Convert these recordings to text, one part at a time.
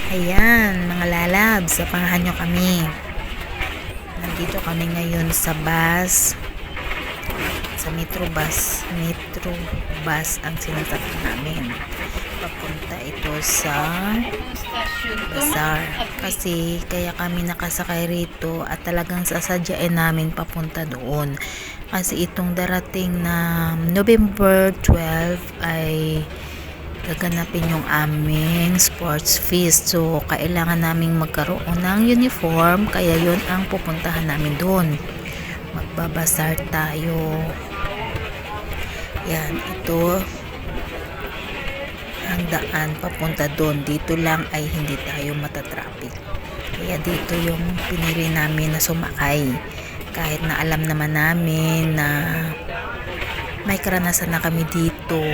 Ayan, mga lalabs, samahan nyo kami. Nandito kami ngayon sa bus, sa Metro Bus. Metro Bus ang sinasakyan namin. Papunta ito sa Bazaar. Kasi kaya kami nakasakay rito at talagang sasadyain namin papunta doon. Kasi itong darating na November 12 ay gaganapin yung aming sports feast. So, kailangan naming magkaroon ng uniform. Kaya yun ang pupuntahan namin doon. Magbabasar tayo. Yan, ito ang daan papunta doon. Dito lang ay hindi tayo matatraffic. Kaya dito yung pinili namin na sumakay. Kahit na alam naman namin na may karanasan na kami dito,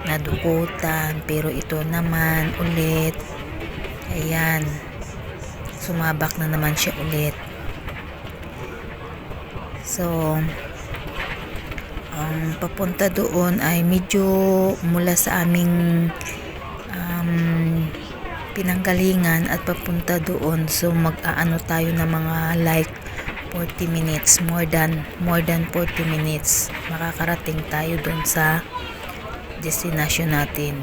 nadukutan, pero ito naman ulit, ayan, sumabak na naman siya ulit. So ang papunta doon ay medyo mula sa aming pinanggalingan at papunta doon, so mag-aano tayo ng mga like 40 minutes, more than 40 minutes makakarating tayo doon sa destination natin.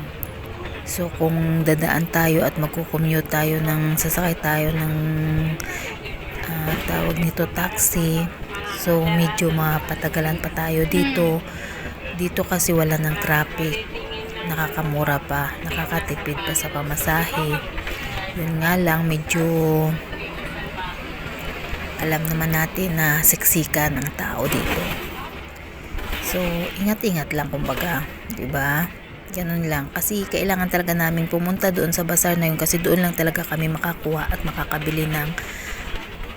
So kung dadaan tayo at magko-commute tayo ng sasakay tayo ng tawag nito taxi, so medyo mapatagalan pa tayo dito kasi wala ng traffic, nakakamura pa, nakakatipid pa sa pamasahe. Yun nga lang, medyo alam naman natin na siksikan ang tao dito. So, ingat-ingat lang kumbaga, 'di ba? Ganun lang kasi kailangan talaga namin pumunta doon sa bazaar na yun kasi doon lang talaga kami makakuha at makakabili ng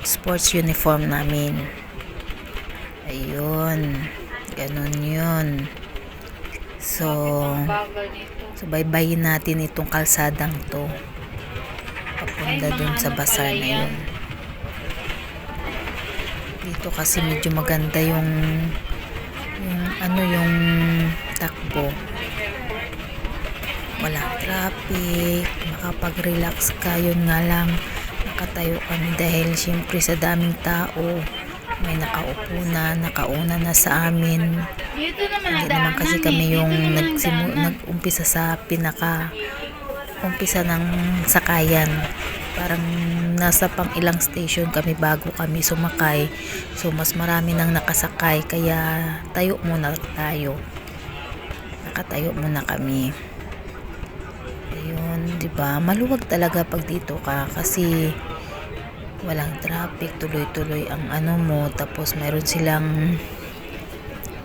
sports uniform namin. Ayun. Ganun 'yun. So baybayin natin itong kalsadang 'to. Papunta doon sa bazaar na yun. Dito kasi medyo maganda yung takbo, walang traffic, makapag-relax ka. Yun nga lang, nakatayo kami dahil syempre sa daming tao, may nakaupo na, nakauna na sa amin. Hindi naman kasi kami yung nag-umpisa sa umpisa ng sakayan, parang nasa pang ilang station kami bago kami sumakay. So mas marami nang nakasakay, kaya nakatayo muna kami. Ayun, 'di ba? Maluwag talaga pag dito ka kasi walang traffic, tuloy-tuloy ang mo, tapos mayroon silang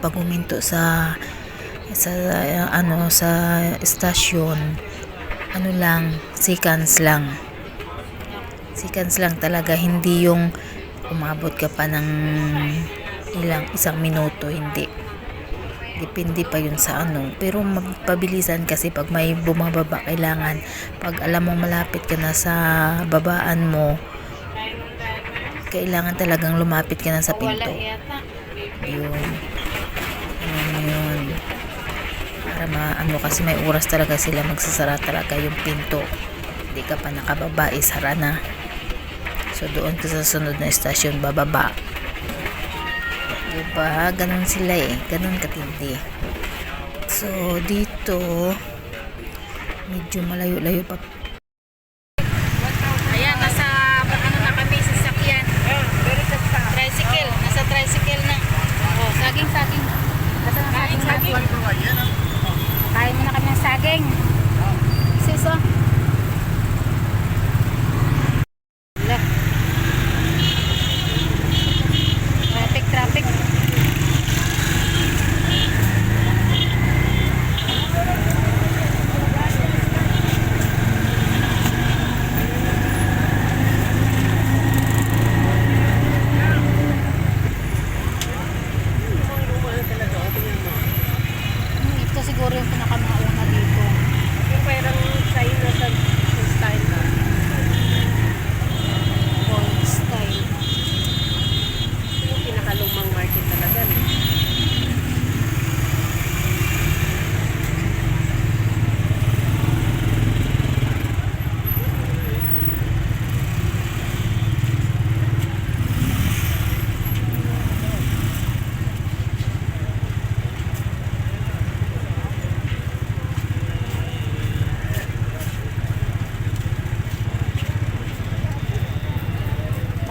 pag huminto sa stasyon, seconds lang talaga, hindi yung umabot ka pa ng isang minuto, hindi, depende pa yun sa pero magpabilisan kasi pag may bumababa, kailangan pag alam mong malapit ka na sa babaan mo, kailangan talagang lumapit ka na sa pinto. Yun para kasi may oras talaga sila magsasara talaga yung pinto. Hindi ka pa nakababa, isara na. So doon ka sa sunod na estasyon bababa. Diba? Ganun sila ganun katindi. So dito medyo malayo-layo pa. Ayan, nasa na kami sa sakyan. Tricycle, nasa tricycle na. Oh, saging. Nasa saging. Kain muna kami ng saging. Sis, oh. Traffic.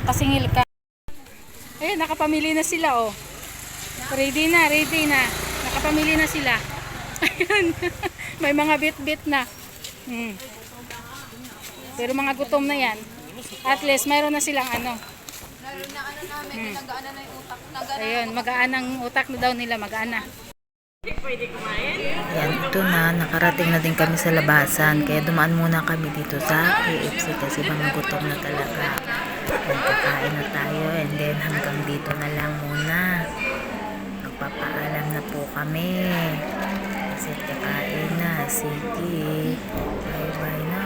nakasingil ka. Ayun, nakapamili na sila, oh. Ready na, ready na. Nakapamili na sila. Ayun. May mga bit-bit na. Pero mga gutom na yan. At least, mayroon na silang ano. Nag-aana na yung utak. Ayun, magaan ang utak na daw nila, magaan na. Yan, ito na, nakarating na din kami sa labasan. Kaya dumaan muna kami dito sa KFC kasi mga gutom na talaga. Yan, kakain na tayo and then hanggang dito na lang muna. Magpapaalam na po kami. Kasi kakain na. Sige. Bye-bye na.